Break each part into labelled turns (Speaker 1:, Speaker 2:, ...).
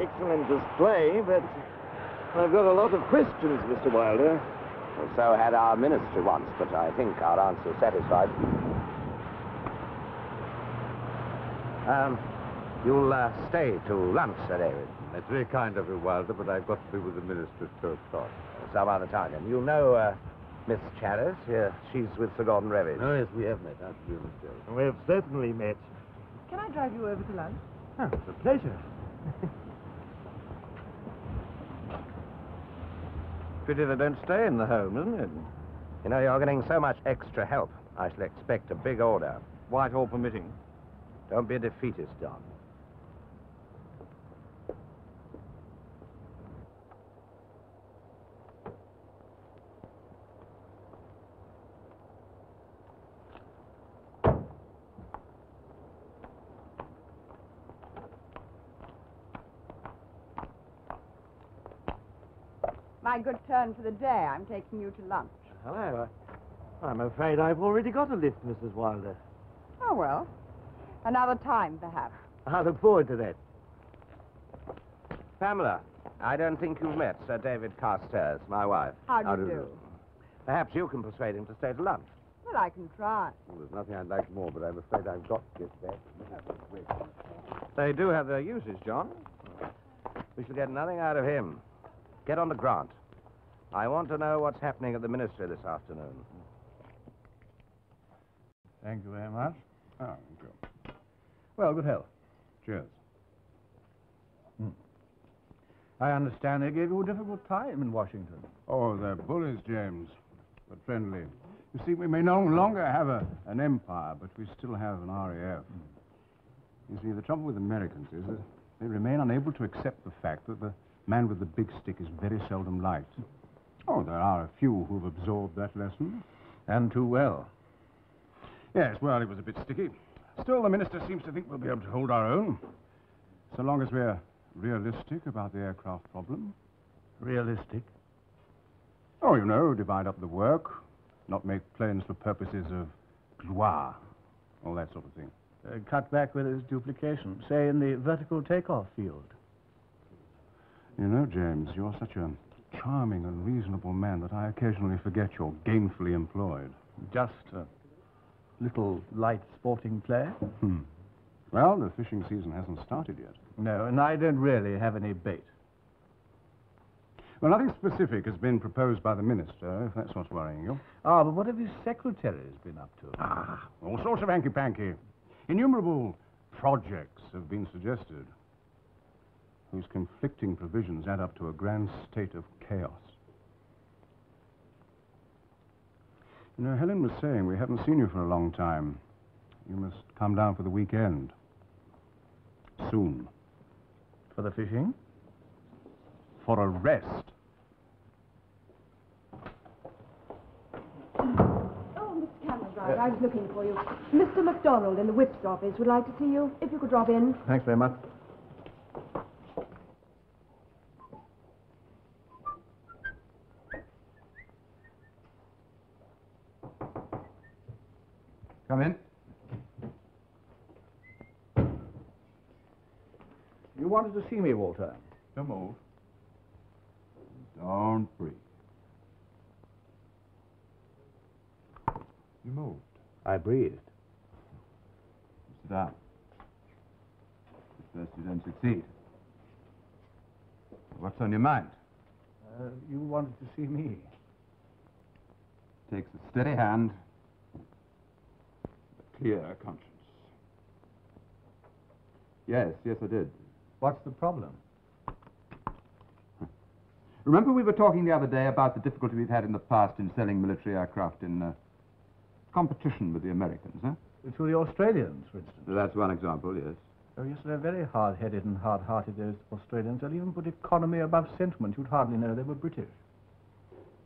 Speaker 1: Excellent display, but I've got a lot of questions, Mr. Wilder.
Speaker 2: Well, so had our ministry once, but I think our answer satisfied. You'll stay to lunch, Sir David.
Speaker 3: That's very kind of you, Wilder, but I've got to be with the minister first class.
Speaker 2: Some other time, then. You'll know Miss Charis. She's with Sir Gordon Revis.
Speaker 3: Oh, yes, we have met. That's really mysterious.
Speaker 1: We have certainly met.
Speaker 4: Can I drive you over to lunch?
Speaker 1: Oh, it's a pleasure.
Speaker 5: Pity they don't stay in the home, isn't it?
Speaker 2: You know, you're getting so much extra help. I shall expect a big order.
Speaker 5: Whitehall permitting.
Speaker 2: Don't be a defeatist, John.
Speaker 6: My good turn for the day. I'm taking you to lunch.
Speaker 1: Hello. I'm afraid I've already got a lift, Mrs. Wilder.
Speaker 6: Oh, well. Another time, perhaps.
Speaker 1: I look forward to that.
Speaker 2: Pamela, I don't think you've met Sir David Carstairs, my wife.
Speaker 6: How do you do?
Speaker 2: Perhaps you can persuade him to stay to lunch.
Speaker 6: Well, I can try.
Speaker 3: Well, there's nothing I'd like more, but I'm afraid I've got to get back.
Speaker 5: They do have their uses, John.
Speaker 2: We shall get nothing out of him. Get on to Grant. I want to know what's happening at the ministry this afternoon.
Speaker 5: Thank you very much. Oh, thank you. Well, good health.
Speaker 3: Cheers.
Speaker 5: I understand they gave you a difficult time in Washington.
Speaker 7: Oh, they're bullies, James, but friendly. You see, we may no longer have an empire, but we still have an RAF. You see, the trouble with Americans is that they remain unable to accept the fact that the man with the big stick is very seldom liked. Oh, there are a few who've absorbed that lesson.
Speaker 5: And too well.
Speaker 7: Yes, well, it was a bit sticky. Still, the minister seems to think we'll be able to hold our own, so long as we're realistic about the aircraft problem.
Speaker 5: Realistic?
Speaker 7: Oh, you know, divide up the work, not make planes for purposes of gloire, all that sort of thing.
Speaker 5: Cut back where there's duplication, say in the vertical takeoff field.
Speaker 7: You know, James, you're such a charming and reasonable man that I occasionally forget you're gainfully employed.
Speaker 5: Just a little light sporting play?
Speaker 7: Well, the fishing season hasn't started yet.
Speaker 5: No, and I don't really have any bait.
Speaker 7: Well, nothing specific has been proposed by the minister, if that's what's worrying you.
Speaker 5: Ah, but what have his secretaries been up to?
Speaker 7: All sorts of hanky-panky. Innumerable projects have been suggested, whose conflicting provisions add up to a grand state of chaos. You know, Helen was saying we haven't seen you for a long time. You must come down for the weekend. Soon.
Speaker 5: For the fishing?
Speaker 7: For a rest.
Speaker 8: Oh, Mr. Cameron, I was looking for you. Mr. MacDonald in the whip's office would like to see you, if you could drop in.
Speaker 5: Thanks very much.
Speaker 7: Come in.
Speaker 5: You wanted to see me, Walter.
Speaker 7: Don't move. Don't breathe. You moved.
Speaker 5: I breathed.
Speaker 7: Sit down. At first you don't succeed. What's on your mind?
Speaker 5: You wanted to see me.
Speaker 7: Takes a steady hand, a clear conscience. Yes, I did.
Speaker 5: What's the problem?
Speaker 7: Remember we were talking the other day about the difficulty we've had in the past in selling military aircraft in competition with the Americans, huh?
Speaker 5: To the Australians, for instance.
Speaker 7: That's one example, yes.
Speaker 5: Oh, yes, they're very hard-headed and hard-hearted, those Australians. They'll even put economy above sentiment. You'd hardly know they were British.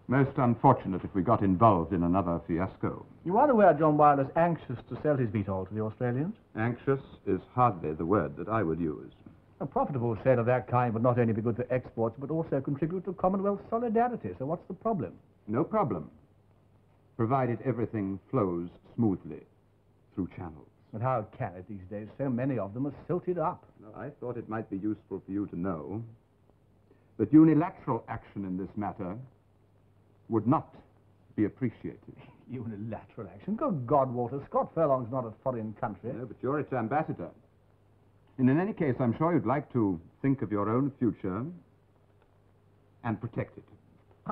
Speaker 7: Most unfortunate if we got involved in another fiasco.
Speaker 5: You are aware John Wilder's anxious to sell his VTOL to the Australians?
Speaker 7: Anxious is hardly the word that I would use.
Speaker 5: A profitable sale of that kind would not only be good for exports, but also contribute to Commonwealth solidarity. So what's the problem?
Speaker 7: No problem, provided everything flows smoothly through channels.
Speaker 5: But how can it these days? So many of them are silted up.
Speaker 9: No, I thought it might be useful for you to know that unilateral action in this matter would not be appreciated.
Speaker 5: Unilateral action? Good God, Walter, Scott Furlong's not a foreign country.
Speaker 9: No, but you're its ambassador. And in any case, I'm sure you'd like to think of your own future and protect it.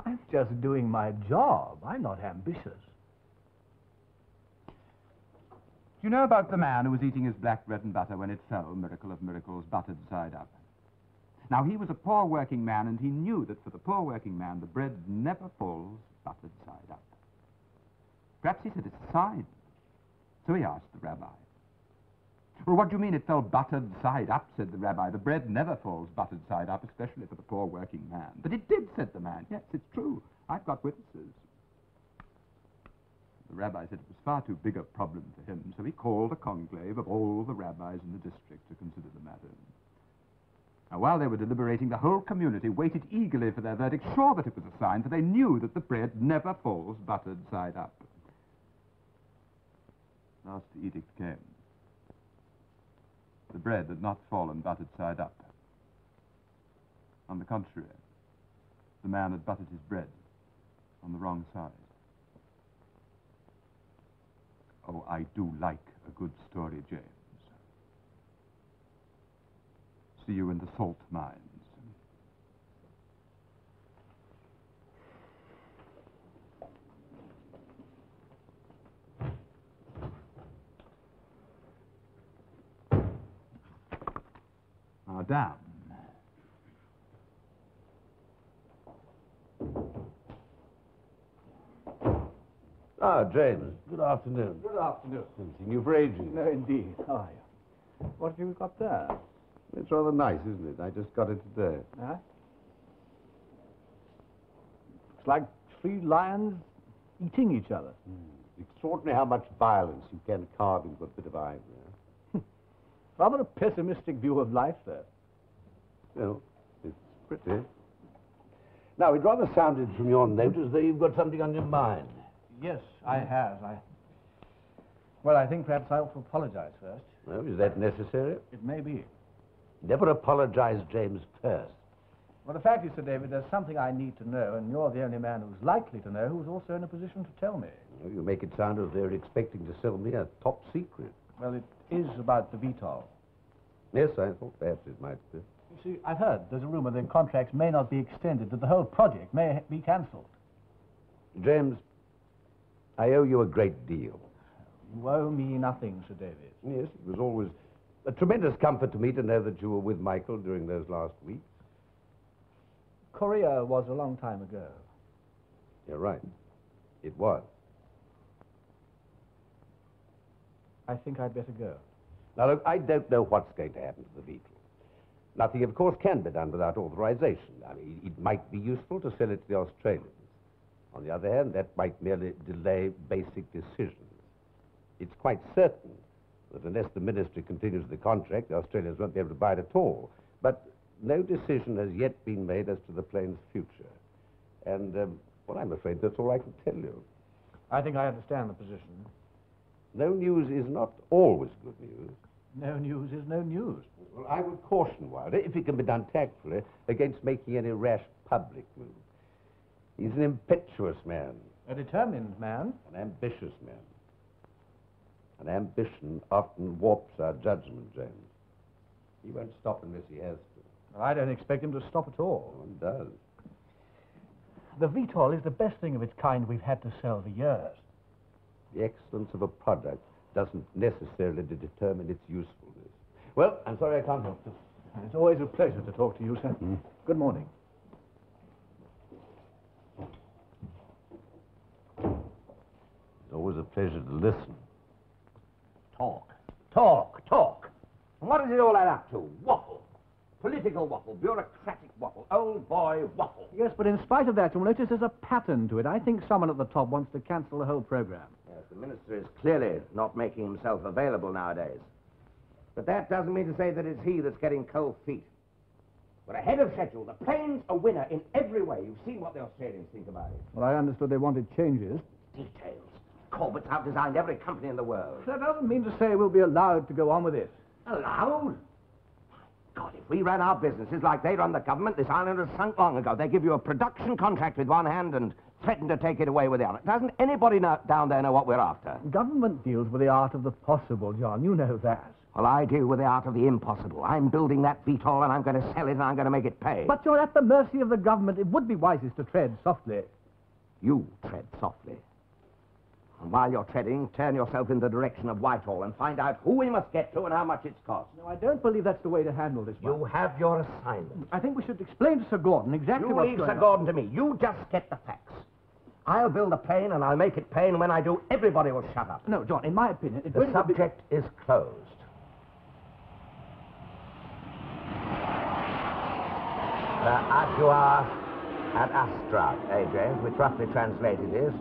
Speaker 5: I'm just doing my job. I'm not ambitious.
Speaker 9: Do you know about the man who was eating his black bread and butter when it fell, miracle of miracles, buttered side up? Now, he was a poor working man, and he knew that for the poor working man, the bread never falls buttered side up. Perhaps he said it's a sign. So he asked the rabbi. Well, what do you mean it fell buttered side up, said the rabbi. The bread never falls buttered side up, especially for the poor working man. But it did, said the man. Yes, it's true. I've got witnesses. The rabbi said it was far too big a problem for him, so he called a conclave of all the rabbis in the district to consider the matter. Now, while they were deliberating, the whole community waited eagerly for their verdict, sure that it was a sign, for they knew that the bread never falls buttered side up. Last edict came. The bread had not fallen buttered side up. On the contrary, the man had buttered his bread on the wrong side. Oh, I do like a good story, James. See you in the salt mines. Now, down.
Speaker 3: Ah, James. Good afternoon.
Speaker 5: Good afternoon.
Speaker 3: Haven't seen you for ages.
Speaker 5: No, indeed. How are you? What have you got there?
Speaker 3: It's rather nice, isn't it? I just got it today.
Speaker 5: Huh? It's like three lions eating each other.
Speaker 3: It's extraordinary how much violence you can carve into a bit of ivory.
Speaker 5: Rather a pessimistic view of life, though.
Speaker 3: Well, it's pretty. Now, it rather sounded from your note as though you've got something on your mind.
Speaker 5: Yes, I have. Well, I think perhaps I ought to apologize first.
Speaker 3: Well, is that necessary?
Speaker 5: It may be.
Speaker 3: Never apologize, James, first.
Speaker 5: Well, the fact is, Sir David, there's something I need to know, and you're the only man who's likely to know who's also in a position to tell me.
Speaker 3: Well, you make it sound as though you're expecting to sell me a top secret.
Speaker 5: Well, it is about the VTOL.
Speaker 3: Yes, I thought perhaps it might be.
Speaker 5: You see, I've heard there's a rumor that contracts may not be extended, that the whole project may be cancelled.
Speaker 3: James, I owe you a great deal.
Speaker 5: You owe me nothing, Sir David.
Speaker 3: Yes, it was always a tremendous comfort to me to know that you were with Michael during those last weeks.
Speaker 5: Korea was a long time ago.
Speaker 3: You're right. It was.
Speaker 5: I think I'd better go.
Speaker 3: Now, look, I don't know what's going to happen to the Beetle. Nothing, of course, can be done without authorization. I mean, it might be useful to sell it to the Australians. On the other hand, that might merely delay basic decisions. It's quite certain that unless the ministry continues the contract, the Australians won't be able to buy it at all. But no decision has yet been made as to the plane's future. And, well, I'm afraid that's all I can tell you.
Speaker 5: I think I understand the position.
Speaker 3: No news is not always good news.
Speaker 5: No news is no news.
Speaker 3: Well, I would caution Wilder, if it can be done tactfully, against making any rash public move. He's an impetuous man.
Speaker 5: A determined man.
Speaker 3: An ambitious man. And ambition often warps our judgment, James. He won't stop unless he has to.
Speaker 5: I don't expect him to stop at all.
Speaker 3: No one does.
Speaker 5: The VTOL is the best thing of its kind we've had to sell for years.
Speaker 3: The excellence of a product doesn't necessarily determine its usefulness. Well, I'm sorry I can't help you.
Speaker 5: It's always a pleasure to talk to you, sir. Good morning.
Speaker 3: It's always a pleasure to listen.
Speaker 2: Talk. And what is it all add up to? Waffle. Political waffle, bureaucratic waffle, old boy waffle.
Speaker 5: Yes, but in spite of that, you'll notice there's a pattern to it. I think someone at the top wants to cancel the whole program.
Speaker 2: Yes, the minister is clearly not making himself available nowadays. But that doesn't mean to say that it's he that's getting cold feet. We're ahead of schedule. The plane's a winner in every way. You've seen what the Australians think about it.
Speaker 5: Well, I understood they wanted changes.
Speaker 2: Details. Corbett's outdesigned every company in the world.
Speaker 5: That doesn't mean to say we'll be allowed to go on with this.
Speaker 2: Allowed? God, if we ran our businesses like they run the government, this island has sunk long ago. They give you a production contract with one hand and threaten to take it away with the other. Doesn't anybody down there know what we're after?
Speaker 5: Government deals with the art of the possible, John. You know that.
Speaker 2: Well, I deal with the art of the impossible. I'm building that VTOL and I'm going to sell it and I'm going to make it pay.
Speaker 5: But you're at the mercy of the government. It would be wisest to tread softly.
Speaker 2: You tread softly. And while you're treading, turn yourself in the direction of Whitehall and find out who we must get to and how much it's cost.
Speaker 5: No, I don't believe that's the way to handle this one.
Speaker 2: You have your assignment.
Speaker 5: I think we should explain to Sir Gordon exactly what's
Speaker 2: You
Speaker 5: going
Speaker 2: leave Sir Gordon to me. You just get the facts. I'll build a plane and I'll make it pay, and when I do, everybody will shut up.
Speaker 5: No, John, in my opinion...
Speaker 2: The subject is closed. Adieu ad astra, James, which roughly translated is,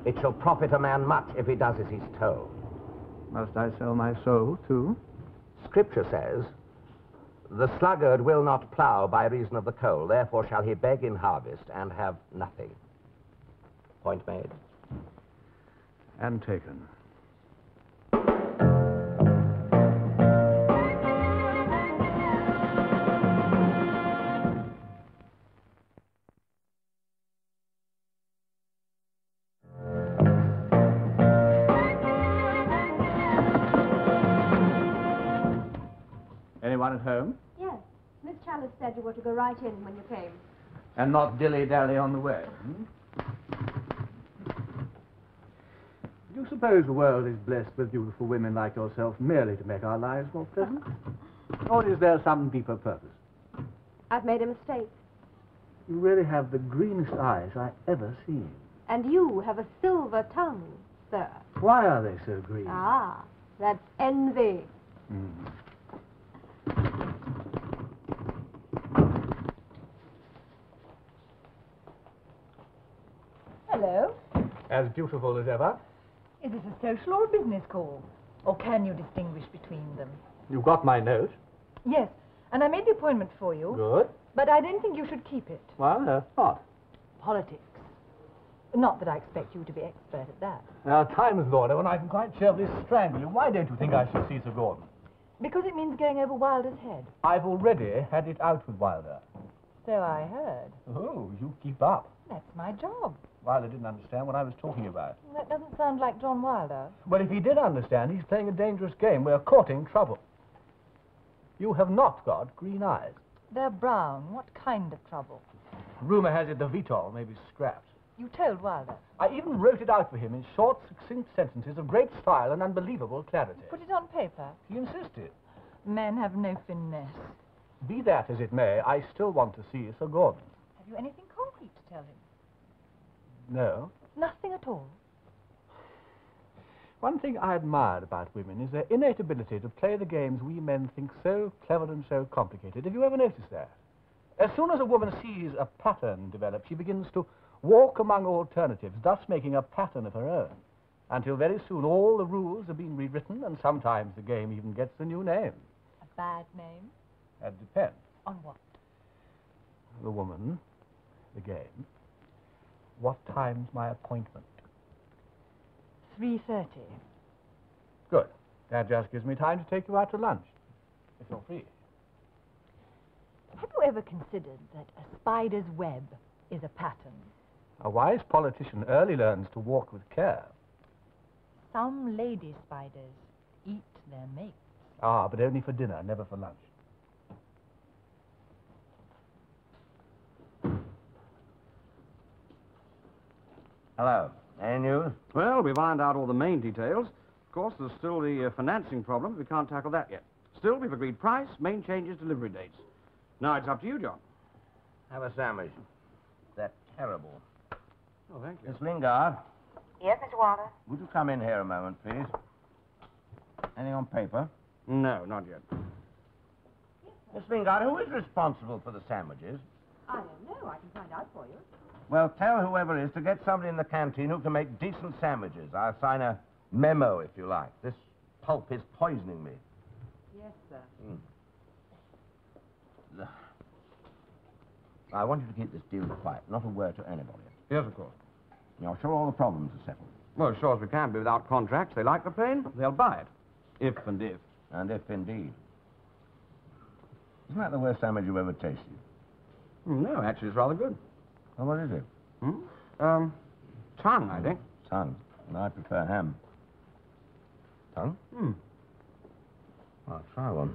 Speaker 2: it shall profit a man much if he does as he's told.
Speaker 5: Must I sell my soul, too?
Speaker 2: Scripture says, the sluggard will not plough by reason of the cold, therefore shall he beg in harvest and have nothing. Point made.
Speaker 5: And taken. Anyone at home?
Speaker 8: Yes. Miss Challis said you were to go right in when you came.
Speaker 5: And not dilly-dally on the way, Do you suppose the world is blessed with beautiful women like yourself merely to make our lives more pleasant? Or is there some deeper purpose?
Speaker 8: I've made a mistake.
Speaker 5: You really have the greenest eyes I ever seen.
Speaker 8: And you have a silver tongue, sir.
Speaker 5: Why are they so green?
Speaker 8: Ah, that's envy.
Speaker 4: Hello.
Speaker 5: As beautiful as ever.
Speaker 4: Is this a social or a business call? Or can you distinguish between them?
Speaker 5: You got my note?
Speaker 4: Yes, and I made the appointment for you.
Speaker 5: Good.
Speaker 4: But I don't think you should keep it.
Speaker 5: Well, what?
Speaker 4: Politics. Not that I expect you to be expert at that.
Speaker 5: Now, time is Lord, when I can quite cheerfully strangle you. Why don't you think I should see Sir Gordon?
Speaker 4: Because it means going over Wilder's head.
Speaker 5: I've already had it out with Wilder.
Speaker 4: So I heard.
Speaker 5: Oh, you keep up.
Speaker 4: That's my job.
Speaker 5: Wilder didn't understand what I was talking about.
Speaker 4: That doesn't sound like John Wilder.
Speaker 5: Well, if he did understand, he's playing a dangerous game. We're courting trouble. You have not got green eyes.
Speaker 4: They're brown. What kind of trouble?
Speaker 5: Rumour has it the VTOL may be scrapped.
Speaker 4: You told Wilder.
Speaker 5: I even wrote it out for him in short, succinct sentences of great style and unbelievable clarity.
Speaker 4: Put it on paper.
Speaker 5: He insisted.
Speaker 4: Men have no finesse.
Speaker 5: Be that as it may, I still want to see Sir Gordon.
Speaker 4: Have you anything concrete to tell him?
Speaker 5: No.
Speaker 4: Nothing at all.
Speaker 5: One thing I admired about women is their innate ability to play the games we men think so clever and so complicated. Have you ever noticed that? As soon as a woman sees a pattern develop, she begins to walk among alternatives, thus making a pattern of her own, until very soon all the rules have been rewritten, and sometimes the game even gets a new name.
Speaker 4: A bad name?
Speaker 5: That depends.
Speaker 4: On what?
Speaker 5: The woman, the game. What time's my appointment?
Speaker 4: 3:30.
Speaker 5: Good. That just gives me time to take you out to lunch, if you're free.
Speaker 4: Have you ever considered that a spider's web is a pattern?
Speaker 5: A wise politician early learns to walk with care.
Speaker 4: Some lady spiders eat their mates.
Speaker 5: Ah, but only for dinner, never for lunch.
Speaker 2: Hello. Any news?
Speaker 10: Well, we ironed out all the main details. Of course, there's still the financing problem. We can't tackle that yet. Still, we've agreed price, main changes, delivery dates. Now it's up to you, John.
Speaker 2: Have a sandwich. They're terrible.
Speaker 10: Oh, thank you.
Speaker 2: Miss Lingard,
Speaker 4: Yes, Mr. Wilder?
Speaker 2: would you come in here a moment, please? Anything on paper?
Speaker 10: No, not yet.
Speaker 2: Miss Lingard, who is responsible for the sandwiches?
Speaker 8: I don't know. I can find out for you.
Speaker 2: Well, tell whoever it is to get somebody in the canteen who can make decent sandwiches. I'll sign a memo, if you like. This pulp is poisoning me.
Speaker 8: Yes, sir.
Speaker 2: I want you to keep this deal quiet, not a word to anybody.
Speaker 10: Yes, of course.
Speaker 2: You're sure all the problems are settled?
Speaker 10: Well, as sure as we can be without contracts. They like the plane, they'll buy it. If and if.
Speaker 2: And if indeed. Isn't that the worst sandwich you've ever tasted?
Speaker 10: No, actually, it's rather good.
Speaker 2: Oh, what is it?
Speaker 10: Tongue, I think.
Speaker 2: Tongue. And I prefer ham. Tongue? I'll try one.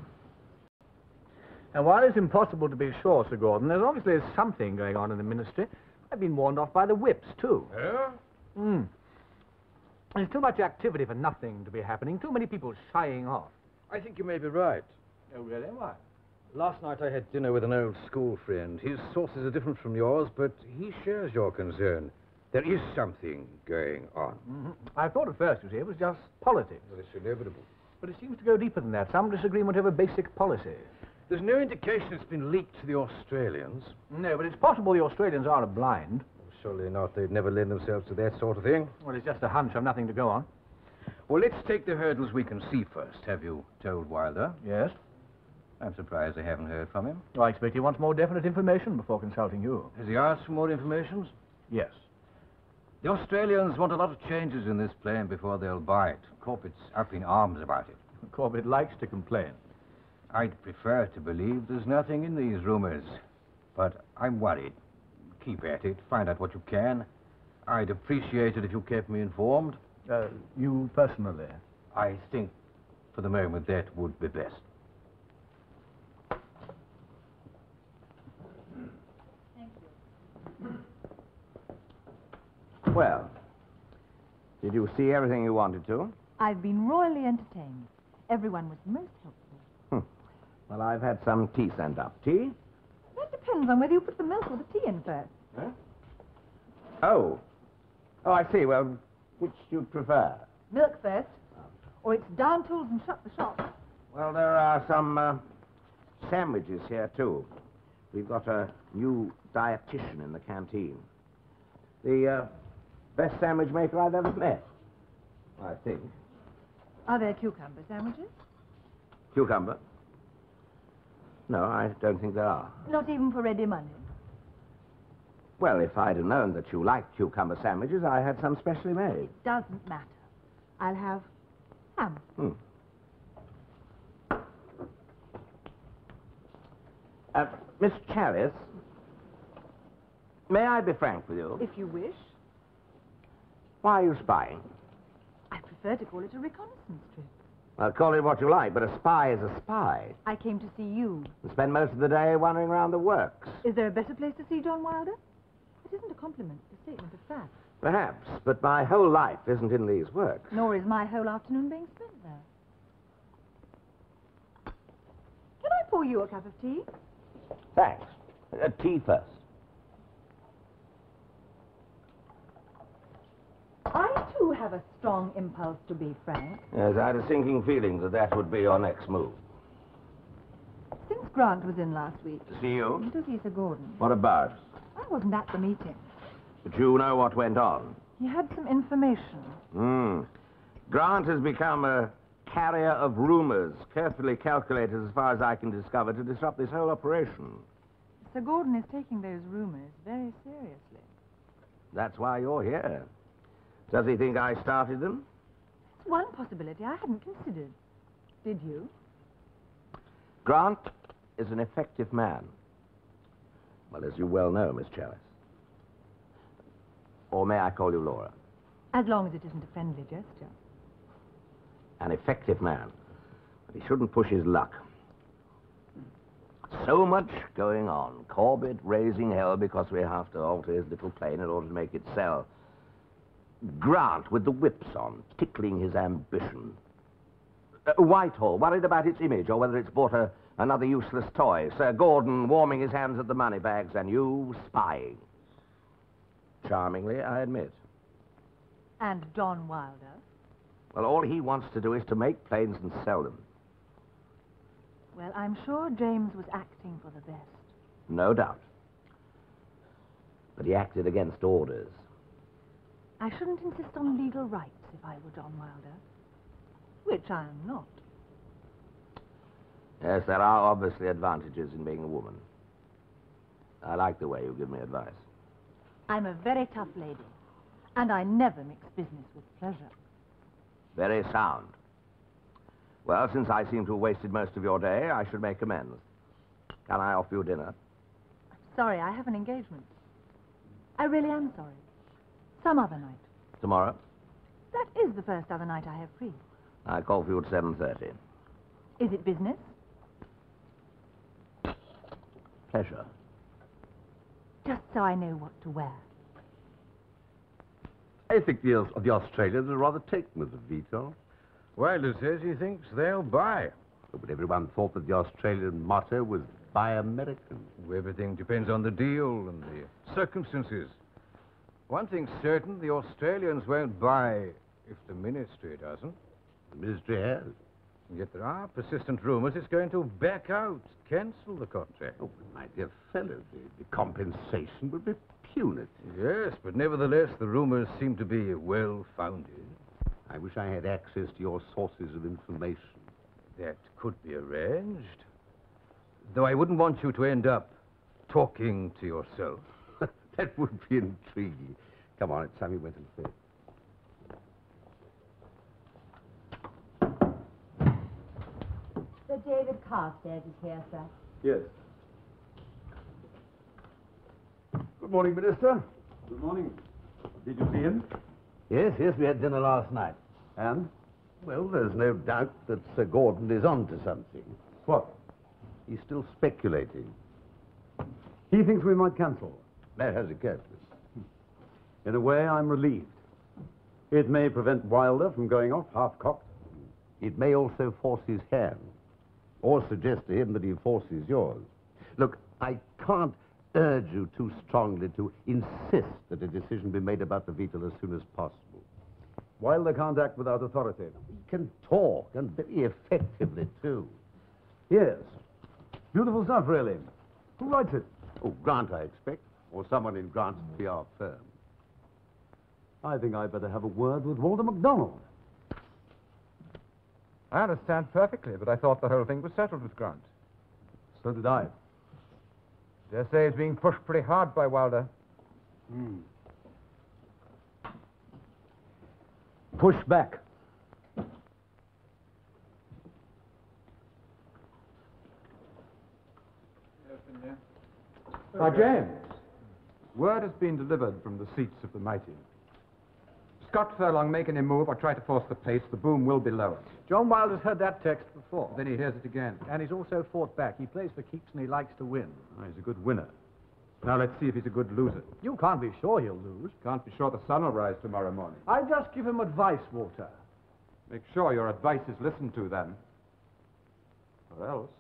Speaker 5: And while it's impossible to be sure, Sir Gordon, there's obviously something going on in the ministry. I've been warned off by the whips, too.
Speaker 7: Yeah?
Speaker 5: There's too much activity for nothing to be happening. Too many people shying off.
Speaker 11: I think you may be right.
Speaker 5: Oh, really? Why?
Speaker 11: Last night I had dinner with an old school friend. His sources are different from yours, but he shares your concern. There is something going on.
Speaker 5: I thought at first, you see, it was just politics.
Speaker 11: Well, it's inevitable.
Speaker 5: But it seems to go deeper than that. Some disagreement over basic policy.
Speaker 11: There's no indication it's been leaked to the Australians.
Speaker 5: No, but it's possible the Australians aren't blind.
Speaker 11: Surely not. They'd never lend themselves to that sort of thing.
Speaker 5: Well, it's just a hunch. I've nothing to go on.
Speaker 11: Well, let's take the hurdles we can see first. Have you told Wilder?
Speaker 5: Yes?
Speaker 11: I'm surprised I haven't heard from him.
Speaker 5: Well, I expect he wants more definite information before consulting you.
Speaker 11: Has he asked for more information?
Speaker 5: Yes.
Speaker 11: The Australians want a lot of changes in this plane before they'll buy it. Corbett's up in arms about it.
Speaker 5: Corbett likes to complain.
Speaker 11: I'd prefer to believe there's nothing in these rumors. But I'm worried. Keep at it. Find out what you can. I'd appreciate it if you kept me informed.
Speaker 5: You personally?
Speaker 11: I think, for the moment, that would be best.
Speaker 2: Well, did you see everything you wanted to?
Speaker 4: I've been royally entertained. Everyone was most helpful.
Speaker 2: Well, I've had some tea sent up. Tea?
Speaker 4: That depends on whether you put the milk or the tea in first.
Speaker 2: Huh? Oh, I see. Well, which do you prefer?
Speaker 4: Milk first, or it's down tools and shut the shop.
Speaker 2: Well, there are some sandwiches here, too. We've got a new dietitian in the canteen. The best sandwich maker I've ever met, I think.
Speaker 4: Are there cucumber sandwiches?
Speaker 2: Cucumber? No, I don't think there are.
Speaker 4: Not even for ready money.
Speaker 2: Well, if I'd have known that you liked cucumber sandwiches, I had some specially made.
Speaker 4: It doesn't matter. I'll have ham.
Speaker 2: Miss Chalice, may I be frank with you?
Speaker 4: If you wish.
Speaker 2: Why are you spying?
Speaker 4: I prefer to call it a reconnaissance trip.
Speaker 2: Well, call it what you like, but a spy is a spy.
Speaker 4: I came to see you.
Speaker 2: And spend most of the day wandering around the works.
Speaker 4: Is there a better place to see John Wilder? It isn't a compliment, it's a statement of fact.
Speaker 2: Perhaps, but my whole life isn't in these works.
Speaker 4: Nor is my whole afternoon being spent there. Can I pour you a cup of tea?
Speaker 2: Thanks. Tea first.
Speaker 4: I, too, have a strong impulse to be frank.
Speaker 2: Yes, I had a sinking feeling that that would be your next move.
Speaker 4: Since Grant was in last week.
Speaker 2: To see you?
Speaker 4: To see Sir Gordon.
Speaker 2: What about?
Speaker 4: I wasn't at the meeting.
Speaker 2: But you know what went on.
Speaker 4: He had some information.
Speaker 2: Grant has become a carrier of rumors, carefully calculated as far as I can discover to disrupt this whole operation.
Speaker 4: Sir Gordon is taking those rumors very seriously.
Speaker 2: That's why you're here. Does he think I started them?
Speaker 4: It's one possibility I hadn't considered. Did you?
Speaker 2: Grant is an effective man. Well, as you well know, Miss Chalice. Or may I call you Laura?
Speaker 4: As long as it isn't a friendly gesture.
Speaker 2: An effective man. But he shouldn't push his luck. So much going on. Corbett raising hell because we have to alter his little plane in order to make it sell. Grant with the whips on, tickling his ambition. Whitehall, worried about its image or whether it's bought another useless toy. Sir Gordon warming his hands at the money bags and you spying. Charmingly, I admit.
Speaker 4: And John Wilder?
Speaker 2: Well, all he wants to do is to make planes and sell them.
Speaker 4: Well, I'm sure James was acting for the best.
Speaker 2: No doubt. But he acted against orders.
Speaker 4: I shouldn't insist on legal rights if I were John Wilder. Which I am not.
Speaker 2: Yes, there are obviously advantages in being a woman. I like the way you give me advice.
Speaker 4: I'm a very tough lady. And I never mix business with pleasure.
Speaker 2: Very sound. Well, since I seem to have wasted most of your day, I should make amends. Can I offer you dinner?
Speaker 4: Sorry, I have an engagement. I really am sorry. Some other night.
Speaker 2: Tomorrow?
Speaker 4: That is the first other night I have free.
Speaker 2: I call for you at 7:30.
Speaker 4: Is it business?
Speaker 2: Pleasure.
Speaker 4: Just so I know what to wear.
Speaker 3: I think the Australians are rather taken with the Vito.
Speaker 9: Wilder says he thinks they'll buy.
Speaker 3: But everyone thought that the Australian motto was Buy American.
Speaker 9: Everything depends on the deal and the circumstances. One thing's certain, the Australians won't buy if the ministry doesn't.
Speaker 3: The ministry has.
Speaker 9: And yet there are persistent rumors it's going to back out, cancel the contract.
Speaker 3: Oh, but my dear fellow, the compensation would be punitive.
Speaker 9: Yes, but nevertheless, the rumors seem to be well-founded.
Speaker 3: I wish I had access to your sources of information.
Speaker 9: That could be arranged. Though I wouldn't want you to end up talking to yourself.
Speaker 3: That would be intriguing. Come on, it's time we went and fed.
Speaker 6: Sir David Carstairs is here, sir.
Speaker 12: Yes. Good morning, Minister. Good morning. Did you see him?
Speaker 1: Yes, we had dinner last night.
Speaker 12: And?
Speaker 3: Well, there's no doubt that Sir Gordon is on to something.
Speaker 12: What?
Speaker 3: He's still speculating.
Speaker 12: He thinks we might cancel.
Speaker 3: That has occurred to us.
Speaker 12: In a way, I'm relieved. It may prevent Wilder from going off half-cocked.
Speaker 3: It may also force his hand, or suggest to him that he forces yours. Look, I can't urge you too strongly to insist that a decision be made about the Vito as soon as possible.
Speaker 12: Wilder can't act without authority.
Speaker 3: He can talk, and very effectively, too.
Speaker 12: Yes. Beautiful stuff, really. Who writes it?
Speaker 3: Oh, Grant, I expect, or someone in Grant's PR firm.
Speaker 12: I think I'd better have a word with Walter MacDonald.
Speaker 9: I understand perfectly, but I thought the whole thing was settled with Grant.
Speaker 12: So did I.
Speaker 9: Dare say it's being pushed pretty hard by Wilder.
Speaker 12: Push back.
Speaker 9: James, word has been delivered from the seats of the mighty. Scott Furlong make any move or try to force the pace, the boom will be lowered.
Speaker 5: John Wilder's heard that text before.
Speaker 9: Then he hears it again.
Speaker 5: And he's also fought back. He plays for keeps and he likes to win.
Speaker 9: He's a good winner. Now let's see if he's a good loser.
Speaker 5: You can't be sure he'll lose.
Speaker 9: Can't be sure the sun will rise tomorrow morning.
Speaker 5: I just give him advice, Walter.
Speaker 9: Make sure your advice is listened to then. Or else...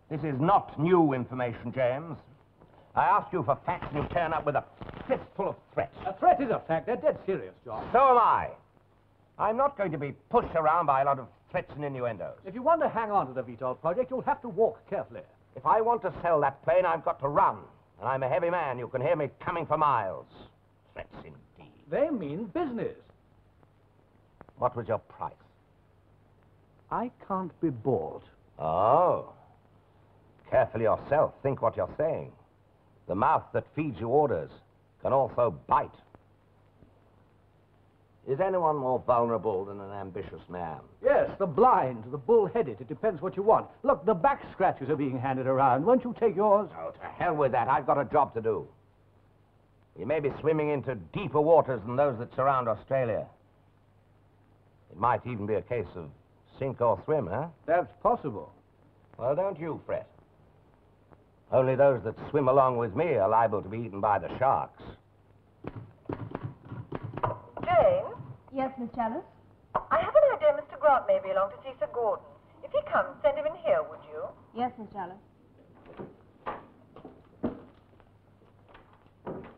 Speaker 2: This is not new information, James. I asked you for facts and you turn up with a fistful of threats.
Speaker 5: A threat is a fact. They're dead serious, John.
Speaker 2: So am I. I'm not going to be pushed around by a lot of threats and innuendos.
Speaker 5: If you want to hang on to the VTOL project, you'll have to walk carefully.
Speaker 2: If I want to sell that plane, I've got to run. And I'm a heavy man. You can hear me coming for miles. Threats indeed.
Speaker 5: They mean business.
Speaker 2: What was your price?
Speaker 5: I can't be bought.
Speaker 2: Oh. Careful yourself. Think what you're saying. The mouth that feeds you orders can also bite. Is anyone more vulnerable than an ambitious man?
Speaker 5: Yes, the blind, the bull-headed. It depends what you want. Look, the back scratches are being handed around. Won't you take yours?
Speaker 2: Oh, to hell with that. I've got a job to do. We may be swimming into deeper waters than those that surround Australia. It might even be a case of sink or swim, huh?
Speaker 5: That's possible.
Speaker 2: Well, don't you fret. Only those that swim along with me are liable to be eaten by the sharks.
Speaker 8: Jane?
Speaker 4: Yes, Miss Chalice?
Speaker 8: I have an idea Mr. Grant may be along to see Sir Gordon. If he comes, send him in here, would you?
Speaker 4: Yes, Miss Chalice.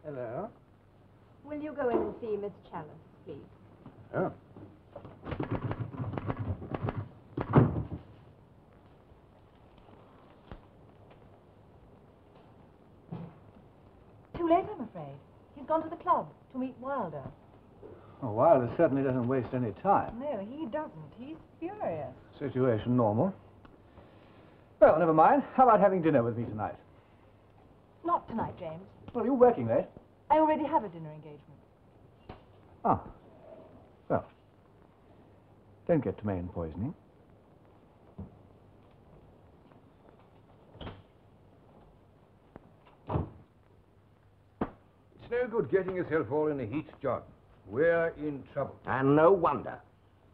Speaker 5: Hello.
Speaker 6: Will you go in and see Miss Chalice, please?
Speaker 5: Oh.
Speaker 4: Too late, I'm afraid. He's gone to the club to meet Wilder.
Speaker 5: Oh, Wilder certainly doesn't waste any time.
Speaker 4: No, he doesn't. He's furious.
Speaker 5: Situation normal. Well, never mind. How about having dinner with me tonight?
Speaker 4: Not tonight, James.
Speaker 5: Well, are you working late?
Speaker 4: I already have a dinner engagement.
Speaker 5: Ah. Well, don't get tomaine poisoning.
Speaker 11: It's no good getting yourself all in a heat, John. We're in trouble.
Speaker 2: And no wonder.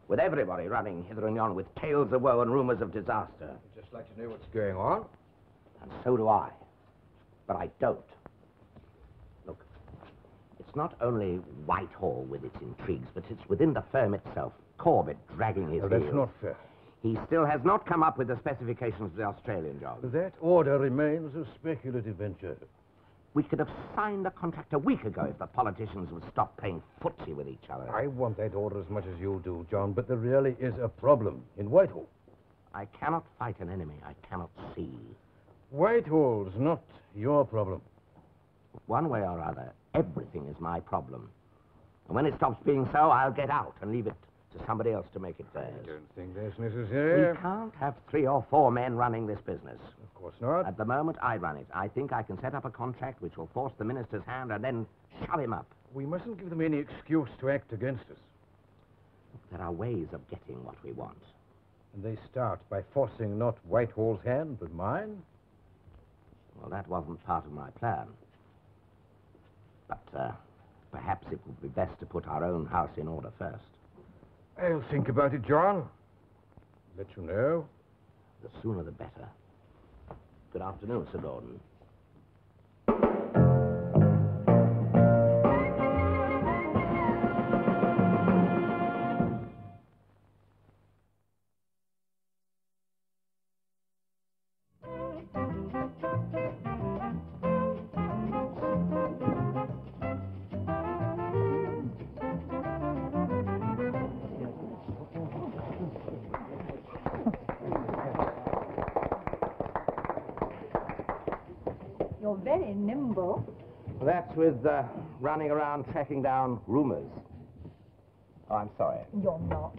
Speaker 2: With everybody running hither and yon with tales of woe and rumors of disaster.
Speaker 11: I'd just like to know what's going on.
Speaker 2: And so do I. But I don't. Look, it's not only Whitehall with its intrigues, but it's within the firm itself. Corbett dragging his
Speaker 11: Oh, that's
Speaker 2: heels.
Speaker 11: not fair.
Speaker 2: He still has not come up with the specifications of the Australian job.
Speaker 1: That order remains a speculative venture.
Speaker 2: We could have signed the contract a week ago if the politicians would stop playing footsie with each other.
Speaker 1: I want that order as much as you do, John, but there really is a problem in Whitehall.
Speaker 2: I cannot fight an enemy I cannot see.
Speaker 1: Whitehall's not your problem.
Speaker 2: One way or other, everything is my problem. And when it stops being so, I'll get out and leave it to somebody else to make it theirs.
Speaker 11: I don't think that's necessary.
Speaker 2: We can't have 3 or 4 men running this business.
Speaker 1: Of course not.
Speaker 2: At the moment, I run it. I think I can set up a contract which will force the minister's hand and then shove him up.
Speaker 1: We mustn't give them any excuse to act against us.
Speaker 2: There are ways of getting what we want.
Speaker 1: And they start by forcing not Whitehall's hand, but mine.
Speaker 2: Well, that wasn't part of my plan. But perhaps it would be best to put our own house in order first.
Speaker 1: I'll think about it, John. Let you know.
Speaker 2: The sooner the better. Good afternoon, Sir Gordon.
Speaker 4: You're very nimble.
Speaker 2: That's with running around tracking down rumors. Oh, I'm sorry.
Speaker 4: You're not.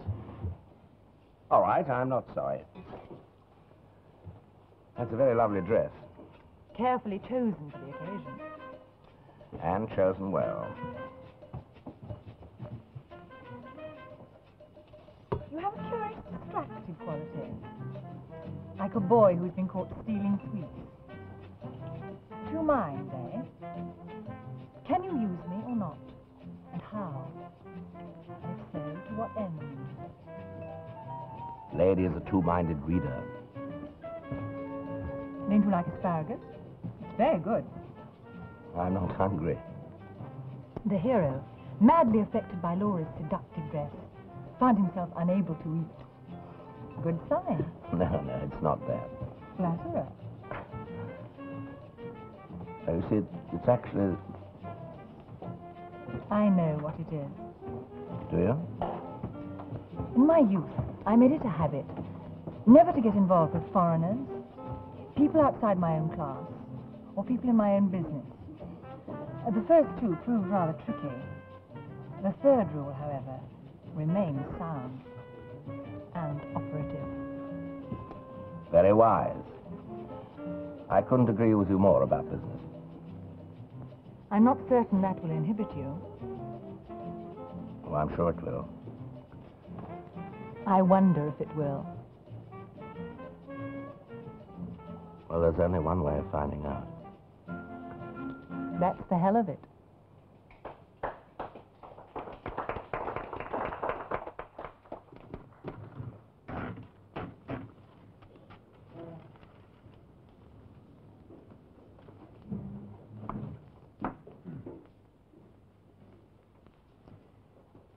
Speaker 2: All right, I'm not sorry. That's a very lovely dress.
Speaker 4: Carefully chosen for the occasion.
Speaker 2: And chosen well.
Speaker 4: You have a curious distractive quality. Like a boy who's been caught stealing sweets. 2 minds, eh? Can you use me or not? And how? And if so, to what end?
Speaker 2: Lady is a two-minded reader.
Speaker 4: Don't you like asparagus? It's very good.
Speaker 2: I'm not hungry.
Speaker 4: The hero, madly affected by Laura's seductive dress, found himself unable to eat. Good sign.
Speaker 2: No, it's not that.
Speaker 4: Flatterer.
Speaker 2: You see, it's actually...
Speaker 4: I know what it is.
Speaker 2: Do you?
Speaker 4: In my youth, I made it a habit never to get involved with foreigners, people outside my own class, or people in my own business. The first 2 proved rather tricky. The third rule, however, remains sound and operative.
Speaker 2: Very wise. I couldn't agree with you more about business.
Speaker 4: I'm not certain that will inhibit you.
Speaker 2: Well, I'm sure it will.
Speaker 4: I wonder if it will.
Speaker 2: Well, there's only one way of finding out.
Speaker 4: That's the hell of it.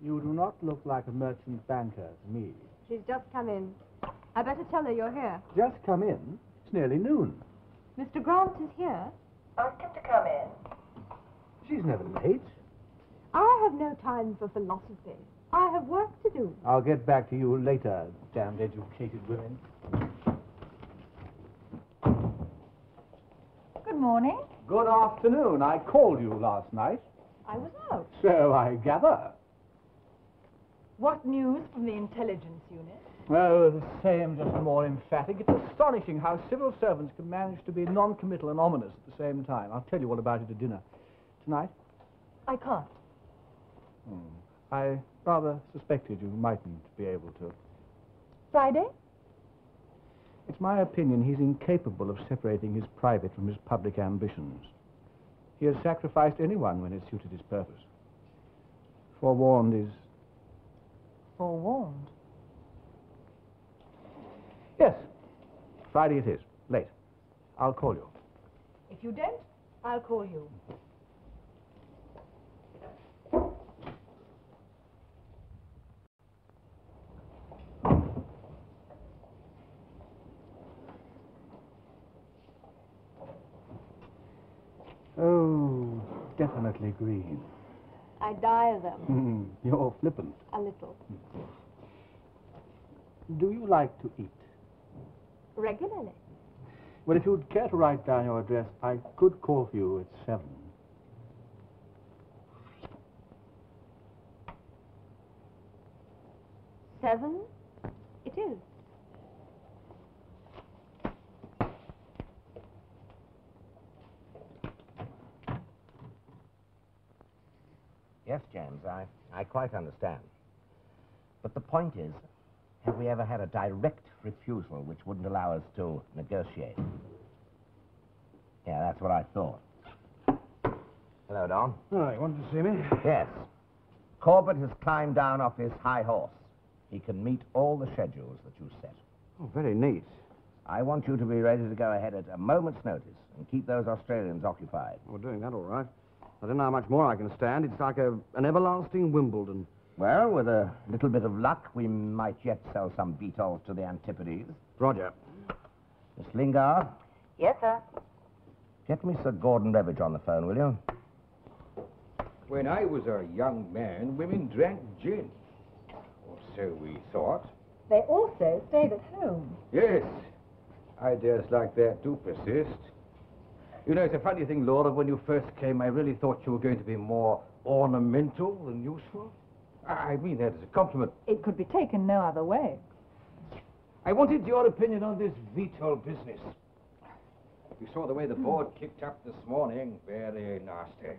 Speaker 5: You do not look like a merchant banker to me.
Speaker 6: She's just come in. I better tell her you're here.
Speaker 5: Just come in. It's nearly noon.
Speaker 6: Mr. Grant is here.
Speaker 4: Ask him to come in.
Speaker 5: She's never late.
Speaker 6: I have no time for philosophy. I have work to do.
Speaker 5: I'll get back to you later, damned educated women.
Speaker 4: Good morning.
Speaker 5: Good afternoon. I called you last night.
Speaker 4: I was out.
Speaker 5: So I gather.
Speaker 4: What news from the intelligence unit?
Speaker 5: Oh, the same, just more emphatic. It's astonishing how civil servants can manage to be non-committal and ominous at the same time. I'll tell you all about it at dinner. Tonight?
Speaker 4: I can't.
Speaker 5: I rather suspected you mightn't be able to.
Speaker 4: Friday?
Speaker 5: It's my opinion he's incapable of separating his private from his public ambitions. He has sacrificed anyone when it suited his purpose. Forewarned is...
Speaker 4: Forewarned?
Speaker 5: Yes. Friday it is. Late. I'll call you.
Speaker 4: If you don't, I'll call you.
Speaker 5: Oh, definitely green.
Speaker 6: I dye them.
Speaker 5: You're flippant.
Speaker 6: A little.
Speaker 5: Do you like to eat?
Speaker 6: Regularly.
Speaker 5: Well, if you'd care to write down your address, I could call for you at 7.
Speaker 6: Seven? It is.
Speaker 2: Yes, James, I quite understand. But the point is, have we ever had a direct refusal which wouldn't allow us to negotiate? Yeah, that's what I thought. Hello, Don.
Speaker 7: Oh, you wanted to see me?
Speaker 2: Yes. Corbett has climbed down off his high horse. He can meet all the schedules that you set.
Speaker 7: Oh, very neat.
Speaker 2: I want you to be ready to go ahead at a moment's notice and keep those Australians occupied.
Speaker 7: We're doing that all right. I don't know how much more I can stand. It's like an everlasting Wimbledon.
Speaker 2: Well, with a little bit of luck, we might yet sell some beetles to the Antipodes.
Speaker 7: Roger.
Speaker 2: Miss Lingard,
Speaker 4: Yes, sir.
Speaker 2: get me Sir Gordon Revage on the phone, will you?
Speaker 11: When I was a young man, women drank gin. Or so we thought.
Speaker 4: They also stayed at home.
Speaker 11: Yes, ideas like that do persist. You know, it's a funny thing, Laura, when you first came, I really thought you were going to be more ornamental than useful. I mean that as a compliment.
Speaker 4: It could be taken no other way.
Speaker 11: I wanted your opinion on this veto business. You saw the way the board kicked up this morning. Very nasty.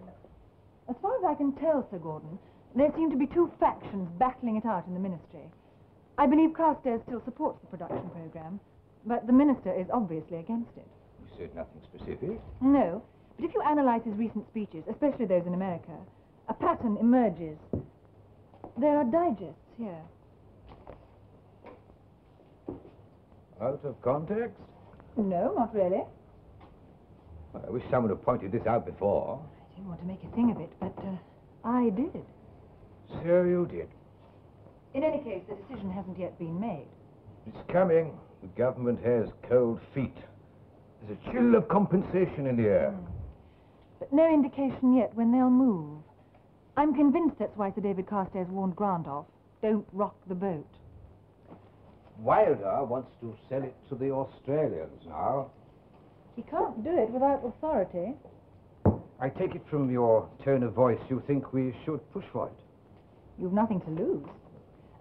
Speaker 4: As far as I can tell, Sir Gordon, there seem to be two factions battling it out in the ministry. I believe Carstairs still supports the production program, but the minister is obviously against it.
Speaker 11: You said nothing specific?
Speaker 4: No, but if you analyze his recent speeches, especially those in America, a pattern emerges. There are digests here.
Speaker 11: Out of context?
Speaker 4: No, not really.
Speaker 11: Well, I wish someone had pointed this out before.
Speaker 4: I didn't want to make a thing of it, but I did.
Speaker 11: So you did.
Speaker 4: In any case, the decision hasn't yet been made.
Speaker 11: It's coming. The government has cold feet. There's a chill of compensation in the air.
Speaker 4: But no indication yet when they'll move. I'm convinced that's why Sir David Carstairs warned Grant off. Don't rock the boat.
Speaker 11: Wilder wants to sell it to the Australians now.
Speaker 4: He can't do it without authority.
Speaker 11: I take it from your tone of voice you think we should push for it.
Speaker 4: You've nothing to lose.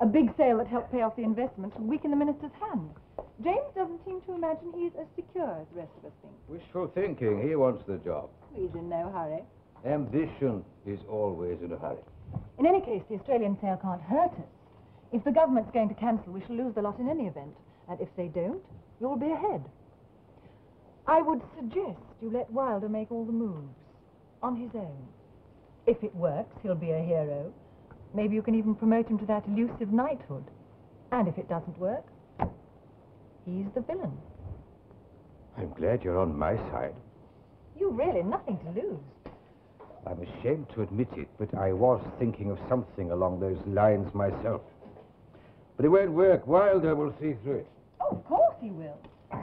Speaker 4: A big sale that helped pay off the investments would weaken the minister's hand. James doesn't seem to imagine he's as secure as the rest of us think.
Speaker 11: Wishful thinking. He wants the job.
Speaker 4: He's in no hurry.
Speaker 11: Ambition is always in a hurry.
Speaker 4: In any case, the Australian sale can't hurt us. If the government's going to cancel, we shall lose the lot in any event. And if they don't, you'll be ahead. I would suggest you let Wilder make all the moves. On his own. If it works, he'll be a hero. Maybe you can even promote him to that elusive knighthood. And if it doesn't work, he's the villain.
Speaker 11: I'm glad you're on my side.
Speaker 4: You've really nothing to lose.
Speaker 11: I'm ashamed to admit it, but I was thinking of something along those lines myself. But it won't work. Wilder will see through it.
Speaker 4: Oh, of course he will.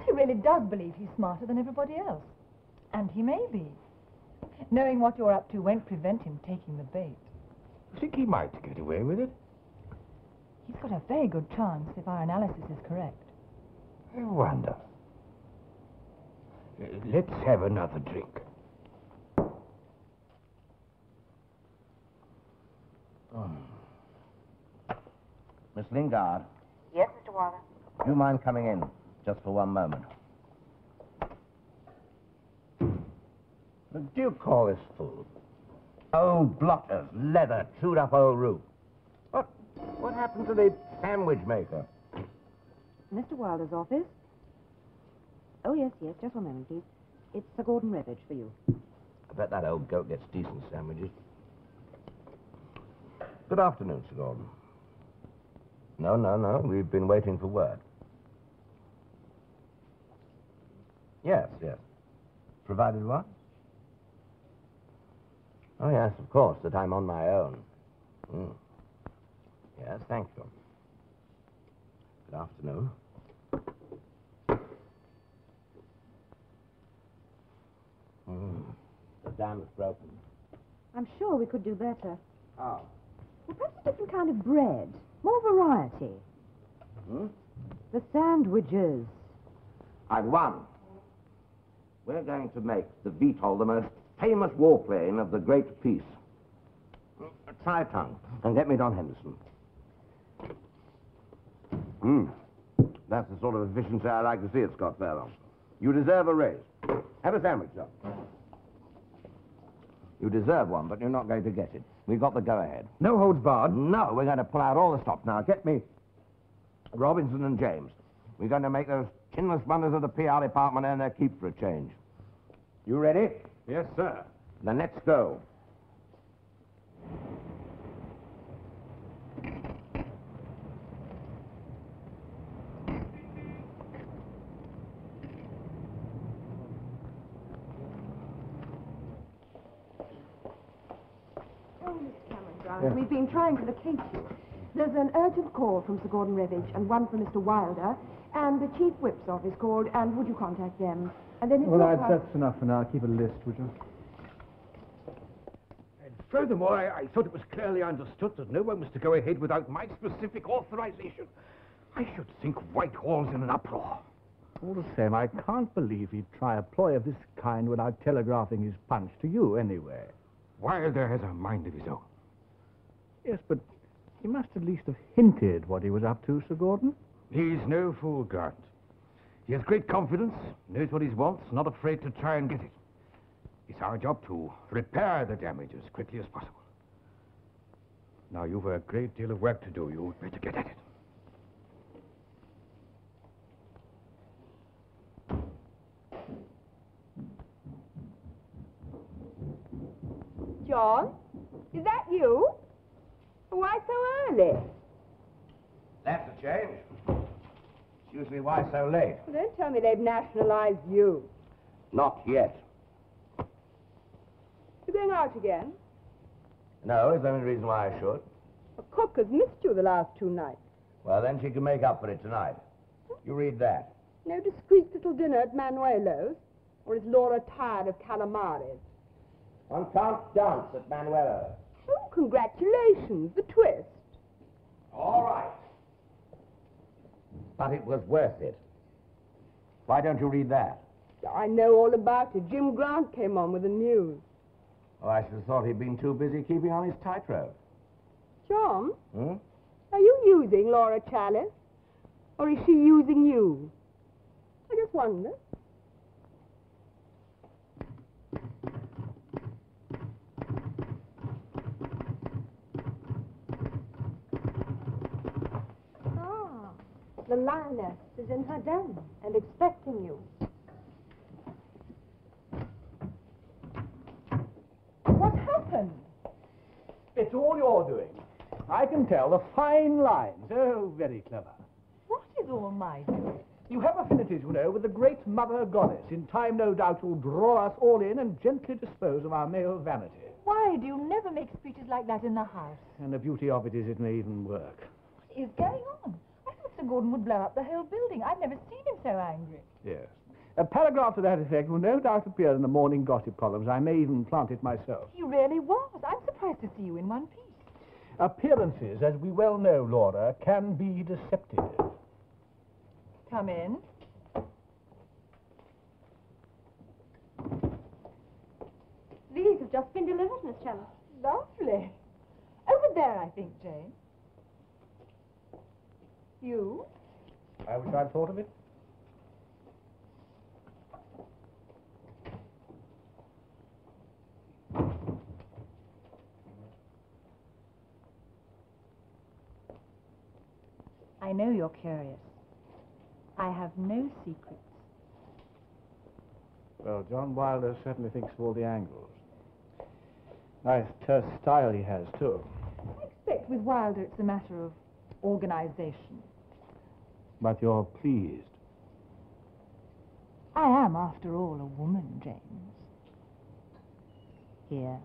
Speaker 4: He really does believe he's smarter than everybody else. And he may be. Knowing what you're up to won't prevent him taking the bait.
Speaker 11: You think he might get away with it?
Speaker 4: He's got a very good chance if our analysis is correct.
Speaker 11: I wonder. Let's have another drink.
Speaker 2: Miss Lingard,
Speaker 4: Yes, Mr. Wilder.
Speaker 2: do you mind coming in just for one moment? Do you call this food? Old blotters, leather, chewed up old roof. What happened to the sandwich maker?
Speaker 13: Mr. Wilder's office? Oh, yes, yes. Just 1 moment, please. It's Sir Gordon Revage for you.
Speaker 2: I bet that old goat gets decent sandwiches. Good afternoon, Sir Gordon. No. We've been waiting for word. Yes. Provided what? Oh, yes, of course, that I'm on my own. Yes, thank you. Good afternoon. The dam is broken.
Speaker 13: I'm sure we could do better.
Speaker 2: How?
Speaker 13: Well, perhaps a different kind of bread. More variety. The sandwiches.
Speaker 2: I've won. We're going to make the VTOL the most famous warplane of the Great Peace. Try a tongue and get me Don Henderson.
Speaker 3: That's the sort of efficiency I like to see at Scott Fairlawn. You deserve a raise. Have a sandwich, sir.
Speaker 2: You deserve one, but you're not going to get it. We've got the go-ahead.
Speaker 11: No holds barred.
Speaker 2: No, we're going to pull out all the stops. Now, get me Robinson and James. We're going to make those chinless wonders of the PR department earn their keep for a change. You ready?
Speaker 11: Yes, sir.
Speaker 2: Then let's go.
Speaker 8: We've been trying to locate you. There's an urgent call from Sir Gordon Revage and one from Mr. Wilder, and the Chief Whip's office called, and would you contact them? And then
Speaker 5: That's enough for now. Keep a list, would you?
Speaker 11: And furthermore, I thought it was clearly understood that no one was to go ahead without my specific authorization. I should think Whitehall's in an uproar.
Speaker 5: All the same, I can't believe he'd try a ploy of this kind without telegraphing his punch to you, anyway.
Speaker 11: Wilder has a mind of his own.
Speaker 5: Yes, but he must at least have hinted what he was up to, Sir Gordon.
Speaker 11: He's no fool, Gart. He has great confidence, knows what he wants, not afraid to try and get it. It's our job to repair the damage as quickly as possible. Now, you've a great deal of work to do. You'd better get at it.
Speaker 6: John, is that you? Why so early?
Speaker 2: That's a change. Excuse me, why so late?
Speaker 6: Well, don't tell me they've nationalized you.
Speaker 2: Not yet.
Speaker 6: You're going out again?
Speaker 2: No, it's the only reason why I should.
Speaker 6: A cook has missed you the last 2 nights.
Speaker 2: Well, then she can make up for it tonight. You read that.
Speaker 6: No discreet little dinner at Manuelo's? Or is Laura tired of calamares?
Speaker 2: One can't dance at Manuelo's.
Speaker 6: Oh, congratulations, the twist.
Speaker 2: All right. But it was worth it. Why don't you read that?
Speaker 6: I know all about it. Jim Grant came on with the news.
Speaker 2: Oh, I should have thought he'd been too busy keeping on his tightrope.
Speaker 6: John? Are you using Laura Chalice? Or is she using you? I just wonder. The lioness is in her den and expecting you.
Speaker 4: What happened?
Speaker 5: It's all you're doing. I can tell the fine lines. Oh, very clever.
Speaker 4: What is all my doing?
Speaker 5: You have affinities, you know, with the great mother goddess. In time, no doubt, you'll draw us all in and gently dispose of our male vanity.
Speaker 4: Why do you never make speeches like that in the house?
Speaker 5: And the beauty of it is it may even work.
Speaker 4: What is going on? I thought Sir Gordon would blow up the whole building. I've never seen him so angry.
Speaker 5: Yes. A paragraph to that effect will no doubt appear in the morning gossip columns. I may even plant it myself.
Speaker 4: He really was. I'm surprised to see you in one piece.
Speaker 5: Appearances, as we well know, Laura, can be deceptive.
Speaker 4: Come in.
Speaker 8: These have just been delivered, Miss Chalice.
Speaker 4: Lovely. Over there, I think, Jane. You?
Speaker 5: I wish I'd thought of it.
Speaker 4: I know you're curious. I have no secrets.
Speaker 5: Well, John Wilder certainly thinks of all the angles. Nice terse style he has, too.
Speaker 4: I expect with Wilder it's a matter of organization.
Speaker 5: But you're pleased.
Speaker 4: I am, after all, a woman, James. Here.